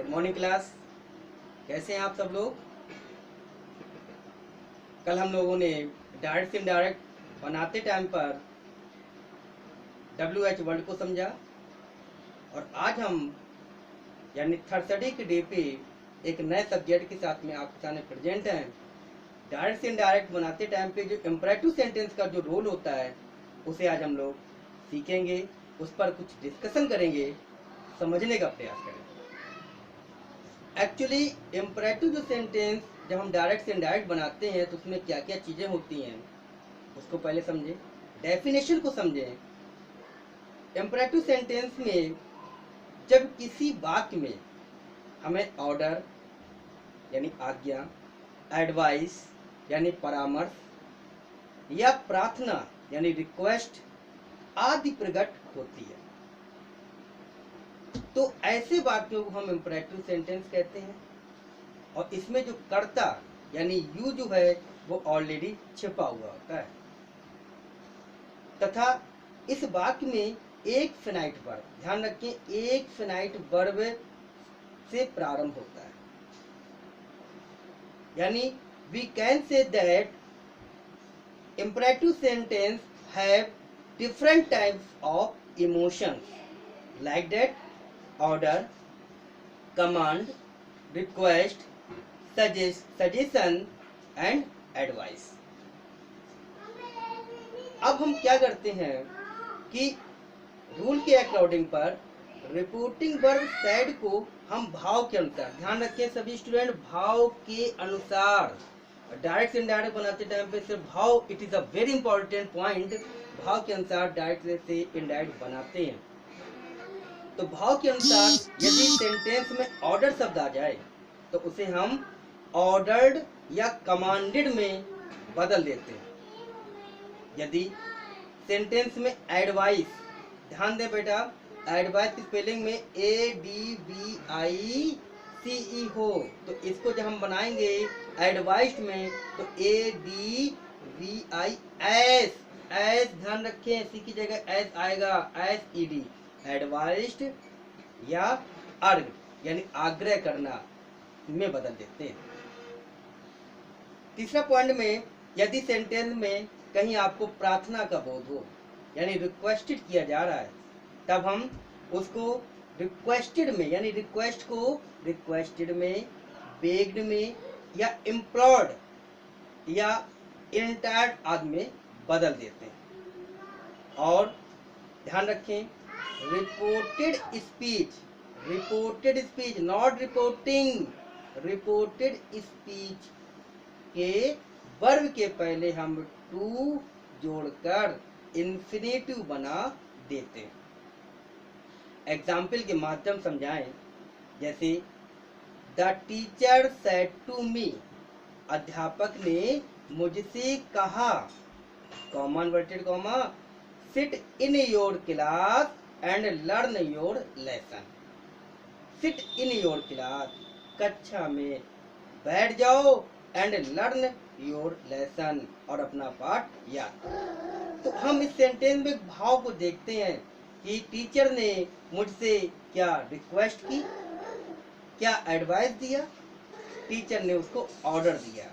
Good morning class. कैसे हैं आप सब लोग। कल हम लोगों ने डायरेक्ट से इनडायरेक्ट बनाते टाइम पर WH वर्ड को समझा और आज हम यानी थर्सडे के डे पे एक नए सब्जेक्ट के साथ में आपके सामने प्रेजेंट हैं। डायरेक्ट से इनडायरेक्ट बनाते टाइम पे जो इम्परेटिव सेंटेंस का जो रोल होता है उसे आज हम लोग सीखेंगे, उस पर कुछ डिस्कशन करेंगे, समझने का प्रयास करेंगे। एक्चुअली इम्परेटिव जो सेंटेंस जब हम डायरेक्ट से इनडायरेक्ट बनाते हैं तो उसमें क्या क्या चीज़ें होती हैं उसको पहले समझें, डेफिनेशन को समझें। इम्परेटिव सेंटेंस में जब किसी वाक्य में हमें ऑर्डर यानी आज्ञा, एडवाइस यानी परामर्श या प्रार्थना यानी रिक्वेस्ट आदि प्रकट होती है तो ऐसे वाक्यों को हम इम्परेटिव सेंटेंस कहते हैं। और इसमें जो कर्ता यानी यू जो है वो ऑलरेडी छिपा हुआ होता है तथा इस वाक्य में एक फिनाइट वर्ब, ध्यान रखें, एक फिनाइट वर्ब से प्रारंभ होता है। यानी we can say that imperative sentence have different types of emotions like that order, command, request, suggestion and advice। अब हम क्या करते हैं कि रूल के अकॉर्डिंग पर रिपोर्टिंग वर्ब said को हम भाव के अनुसार, ध्यान रखें सभी स्टूडेंट, भाव के अनुसार डायरेक्ट से इनडायरेक्ट बनाते टाइम पे सिर्फ भाव, it is a very important point, भाव के अनुसार डायरेक्ट से इनडायरेक्ट बनाते हैं। तो भाव के अनुसार यदि सेंटेंस में ऑर्डर शब्द आ जाए तो उसे हम ऑर्डर्ड या कमांडेड में बदल देते हैं। यदि सेंटेंस में एडवाइस, ध्यान दें बेटा, एडवाइस की स्पेलिंग में ADVICE हो तो इसको जब हम बनाएंगे एडवाइस्ड में तो ADVIS, एस ध्यान रखें, सी की जगह एस आएगा, SED, एडवाइस्ड या अर्ग यानी आग्रह करना में बदल देते हैं। तीसरा पॉइंट में यदि सेंटेंस में कहीं आपको प्रार्थना का बोध हो यानी रिक्वेस्टेड किया जा रहा है तब हम उसको रिक्वेस्टेड में यानी रिक्वेस्ट को रिक्वेस्टेड में, बेग्ड में या इम्प्लोर्ड या इंटायर्ड आदि में बदल देते हैं। और ध्यान रखें reported speech not reporting, reported speech के वर्ब के पहले हम टू जोड़कर इंफिनिटिव बना देते हैं। एग्जाम्पल के माध्यम समझाएं, जैसे the teacher said to me, अध्यापक ने मुझसे कहा, comma inverted comma, sit in your class and learn your lesson. Sit in your class, कक्षा में बैठ जाओ, एंड लर्न योर लेसन, और अपना पाठ याद। तो हम इस सेंटेंस में भाव को देखते हैं कि टीचर ने मुझसे क्या रिक्वेस्ट की, क्या एडवाइस दिया, टीचर ने उसको ऑर्डर दिया।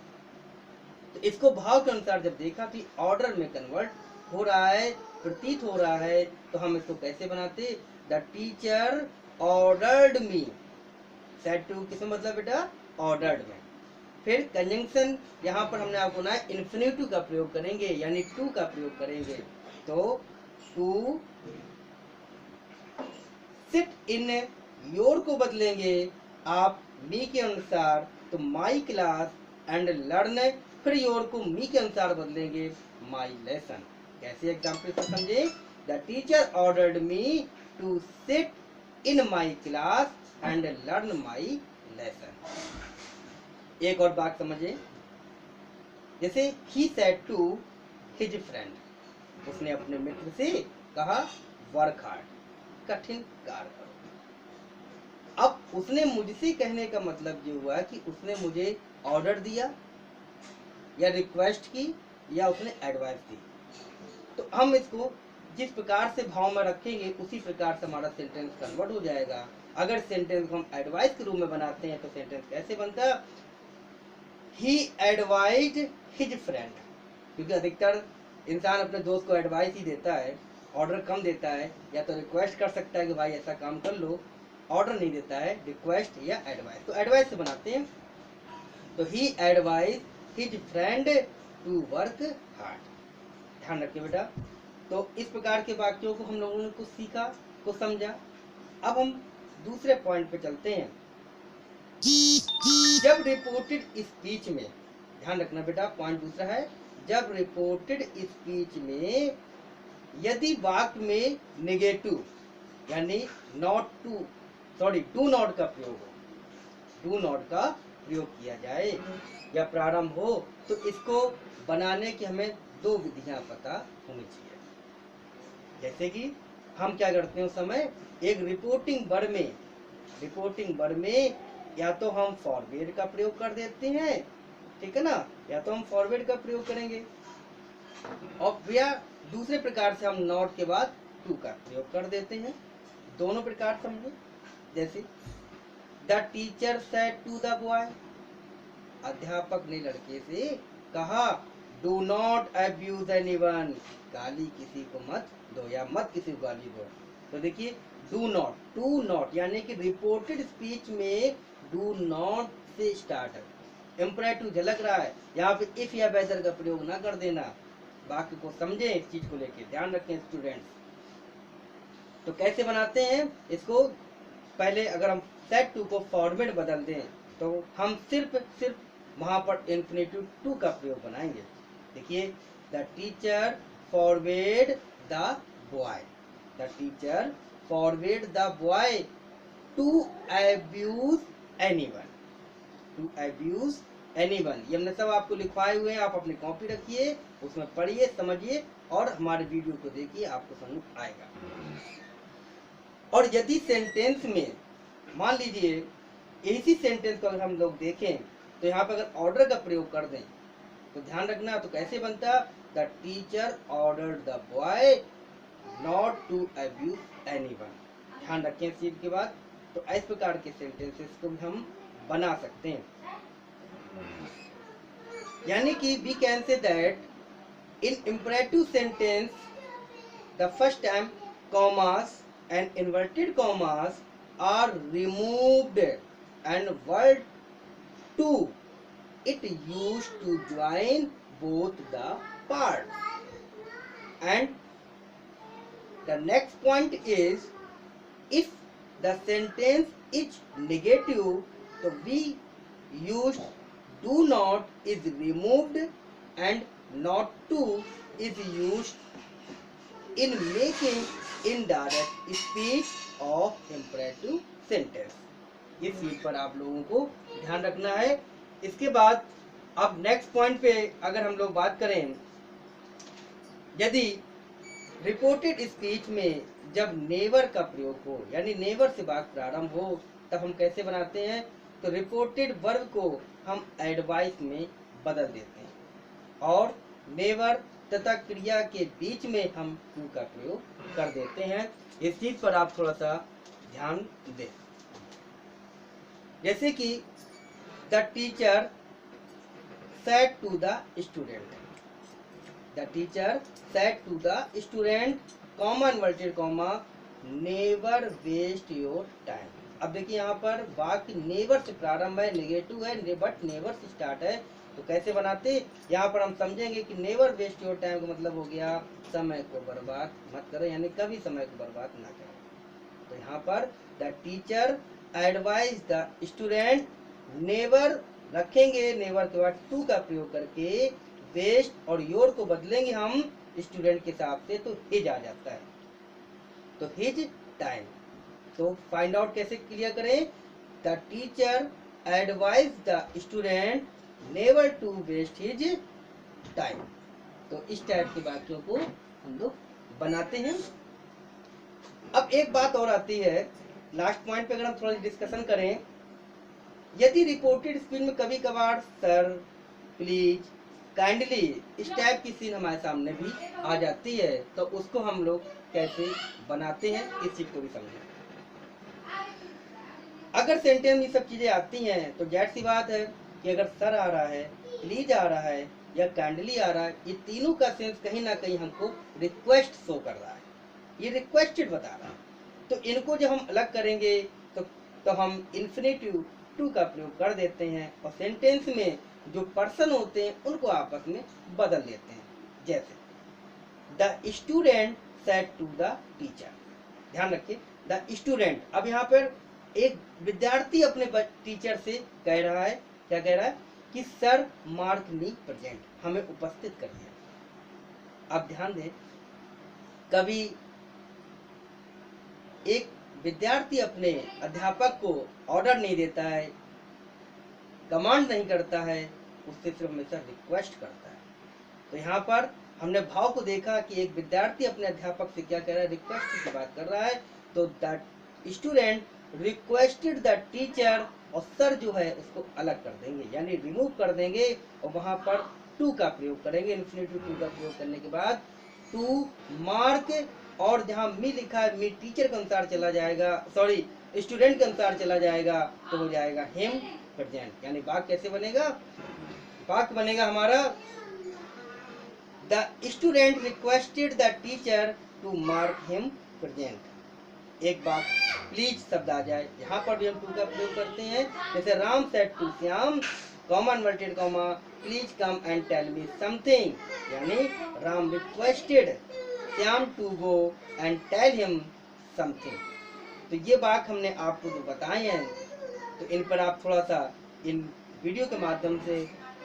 तो इसको भाव के अनुसार जब देखा कि ऑर्डर में कन्वर्ट हो रहा है, प्रतीत हो रहा है, तो हम इसको कैसे बनाते, the teacher ordered me, said to किसमें मतलब बेटा ऑर्डर्ड में। फिर कंजंक्शन यहाँ पर हमने आपको ना इन्फिनिटिव का प्रयोग करेंगे यानी टू का प्रयोग करेंगे। तो टू सिट इन योर को बदलेंगे आप मी के अनुसार तो माई क्लास एंड लर्न, फिर योर को मी के अनुसार बदलेंगे माई लेसन। कैसे एग्जाम्पल से समझे, the teacher ordered me to sit in my class and learn my lesson. एक और बात समझे, जैसे ही सेड टू हिज फ्रेंड, उसने अपने मित्र से कहा वर्क हार्ड, कठिन कार्य करो। अब उसने मुझसे कहने का मतलब ये हुआ कि उसने मुझे ऑर्डर दिया या रिक्वेस्ट की या उसने एडवाइस दी। तो हम इसको जिस प्रकार से भाव में रखेंगे उसी प्रकार से हमारा सेंटेंस कन्वर्ट हो जाएगा। अगर सेंटेंस को हम एडवाइस के रूप में बनाते हैं तो सेंटेंस कैसे बनता है? ही एडवाइज्ड हिज फ्रेंड, क्योंकि अधिकतर इंसान अपने दोस्त को एडवाइस ही देता है, ऑर्डर कम देता है, या तो रिक्वेस्ट कर सकता है कि भाई ऐसा काम कर लो, ऑर्डर नहीं देता है, रिक्वेस्ट या एडवाइस। तो एडवाइस से बनाते हैं, तो he advise his friend to work hard. ध्यान रखिए बेटा। तो इस प्रकार के वाक्यों को हम लोगों ने कुछ सीखा, कुछ समझा। अब हम दूसरे पॉइंट पे चलते हैं। जब रिपोर्टेड स्पीच में, ध्यान रखना बेटा, पॉइंट दूसरा है, जब रिपोर्टेड स्पीच में यदि वाक्य में नेगेटिव यानी नॉट टू डू नॉट का प्रयोग हो, डू नॉट का प्रयोग किया जाए या प्रारंभ हो, तो इसको बनाने की हमें दो विधियां पता होनी चाहिए। जैसे कि हम क्या करते हैं उस समय, एक रिपोर्टिंग वर्ड में या तो हम फॉरवर्ड का प्रयोग कर देते हैं, ठीक है ना, या तो हम फॉरवर्ड का प्रयोग करेंगे, और या दूसरे प्रकार से हम नॉट के बाद टू का प्रयोग कर देते हैं। दोनों प्रकार समझे। जैसे the teacher said to the boy, अध्यापक ने लड़के से कहा, डू नॉट अब्यूज एनीवन, गाली किसी को मत दो या मत किसी को गाली दो। तो देखिए डू नॉट, टू नॉट यानी कि रिपोर्टेड स्पीच में डू नॉट से स्टार्ट है, इम्परेटिव झलक रहा है, यहाँ पे इफ या वेदर का प्रयोग ना कर देना। वाक्य को समझे, इस चीज को लेके ध्यान रखें स्टूडेंट्स। तो कैसे बनाते हैं इसको, पहले अगर हम सेड टू को फॉरवर्ड बदल दें तो हम सिर्फ वहां पर इंफिनिटिव टू का प्रयोग बनाएंगे। देखिए the teacher forward the boy, the teacher forward the boy to abuse anyone, to abuse anyone. ये हमने सब आपको लिखवाए हुए हैं, आप अपनी कॉपी रखिए, उसमें पढ़िए, समझिए और हमारे वीडियो को देखिए, आपको समझ आएगा। और यदि सेंटेंस में मान लीजिए इसी सेंटेंस को अगर हम लोग देखें तो यहाँ पर अगर ऑर्डर का प्रयोग कर दें तो ध्यान रखना, तो कैसे बनता, the teacher ordered the boy not to abuse anyone. ध्यान रखें इस चीज के बाद। तो इस प्रकार के सेंटेंसेस को भी हम बना सकते हैं। यानी कि we can say that in imperative sentence the first time commas and inverted commas are removed and word to it used to join both the parts। And the next point is, if the sentence is negative, so we used do not is removed and not to is used in making indirect speech of imperative sentence. इस चीज पर आप लोगों को ध्यान रखना है। इसके बाद अब नेक्स्ट पॉइंट पे अगर हम लोग बात करें, यदि रिपोर्टेड स्पीच में जब नेवर का प्रयोग हो यानी नेवर से वाक्य प्रारंभ हो, तब हम कैसे बनाते हैं, तो रिपोर्टेड वर्ब को हम एडवाइस में बदल देते हैं और नेवर तथा क्रिया के बीच में हम टू का प्रयोग कर देते हैं। इस चीज पर आप थोड़ा सा ध्यान दें। जैसे कि the teacher said to the student, the teacher said to the student, comma inverted comma, never waste your time. अब देखिए यहाँ पर वाक्य नेवर से प्रारंभ है, नेगेटिव है, बट नेवर से स्टार्ट है। तो कैसे बनाते, यहाँ पर हम समझेंगे कि नेवर वेस्ट योर टाइम का मतलब हो गया समय को बर्बाद मत करें, यानी कभी समय को बर्बाद ना करें। तो यहाँ पर the teacher advise the student, never रखेंगे, नेवर के बाद टू का प्रयोग करके वेस्ट और योर को बदलेंगे हम स्टूडेंट के हिसाब से, तो हिज आ जाता है, तो हिज टाइम। तो फाइंड आउट कैसे क्लियर करें, the teacher advise the student never to waste his time. तो इस टाइप के वाक्यों को हम लोग बनाते हैं। अब एक बात और आती है लास्ट पॉइंट पे, अगर हम थोड़ा डिस्कशन करें, यदि रिपोर्टेड स्पीच में कभी कभार सर, प्लीज, काइंडली इस टाइप की सीन हमारे सामने भी आ जाती है, तो उसको हम लोग कैसे बनाते हैं इस चीज को भी समझें। अगर सेंटेंस में ये सब चीजें आती हैं तो जाहिर सी बात है कि अगर सर आ रहा है, प्लीज आ रहा है या काइंडली आ रहा है, ये तीनों का सेंस कहीं ना कहीं हमको रिक्वेस्ट शो कर रहा है, ये रिक्वेस्टेड बता रहा है। तो इनको जब हम अलग करेंगे तो हम इन्फिनेटिव टू का प्रयोग कर देते हैं और सेंटेंस में जो पर्सन होते हैं उनको आपस में बदल देते हैं। जैसे the student said to the teacher, ध्यान रखिए द स्टूडेंट, अब यहाँ पर एक विद्यार्थी अपने टीचर से कह रहा है, क्या कह रहा है कि सर मार्क मी प्रेजेंट, हमें उपस्थित करिए। अब ध्यान दें, कभी एक विद्यार्थी अपने अध्यापक को ऑर्डर नहीं देता है, कमांड नहीं करता है, उससे सिर्फ हमेशा रिक्वेस्ट करता है। तो यहाँ पर हमने भाव को देखा कि एक विद्यार्थी अपने अध्यापक से क्या कह रहा है, रिक्वेस्ट की बात कर रहा है। तो the student requested the teacher, और सर जो है उसको अलग कर देंगे यानी रिमूव कर देंगे और वहां पर टू का प्रयोग करेंगे। इन्फिनेटिव टू का प्रयोग करने के बाद टू मार्क, और जहां मी लिखा है मी टीचर के अनुसार चला जाएगा, सॉरी स्टूडेंट के अनुसार चला जाएगा तो हो जाएगा हिम प्रेजेंट। यानी वाक्य कैसे बनेगा, वाक्य बनेगा हमारा the student requested the teacher to mark him present. एक बात प्लीज शब्द आ जाए, यहाँ पर भी हम टू का प्रयोग करते हैं। जैसे Ram said to Shyam, comma inverted comma, please come and tell me something, यानी Ram requested Shyam to go and tell him something. तो ये बात हमने आपको जो बताए हैं, तो इन पर आप थोड़ा सा इन वीडियो के माध्यम से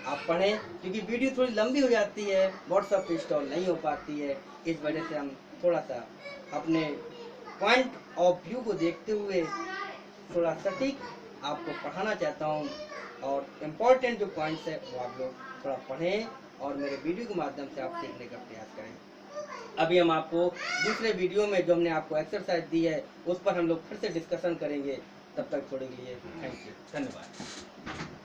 आप पढ़ें, क्योंकि वीडियो थोड़ी लंबी हो जाती है, व्हाट्सएप पे इंस्टॉल नहीं हो पाती है, इस वजह से हम थोड़ा सा अपने पॉइंट ऑफ व्यू को देखते हुए थोड़ा सटीक आपको पढ़ाना चाहता हूँ, और इम्पोर्टेंट जो पॉइंट्स है वो आप लोग थोड़ा पढ़ें और मेरे वीडियो के माध्यम से आप सीखने का प्रयास करें। अभी हम आपको दूसरे वीडियो में जो हमने आपको एक्सरसाइज दी है उस पर हम लोग फिर से डिस्कशन करेंगे। तब तक छोड़ने के लिए थैंक यू, धन्यवाद।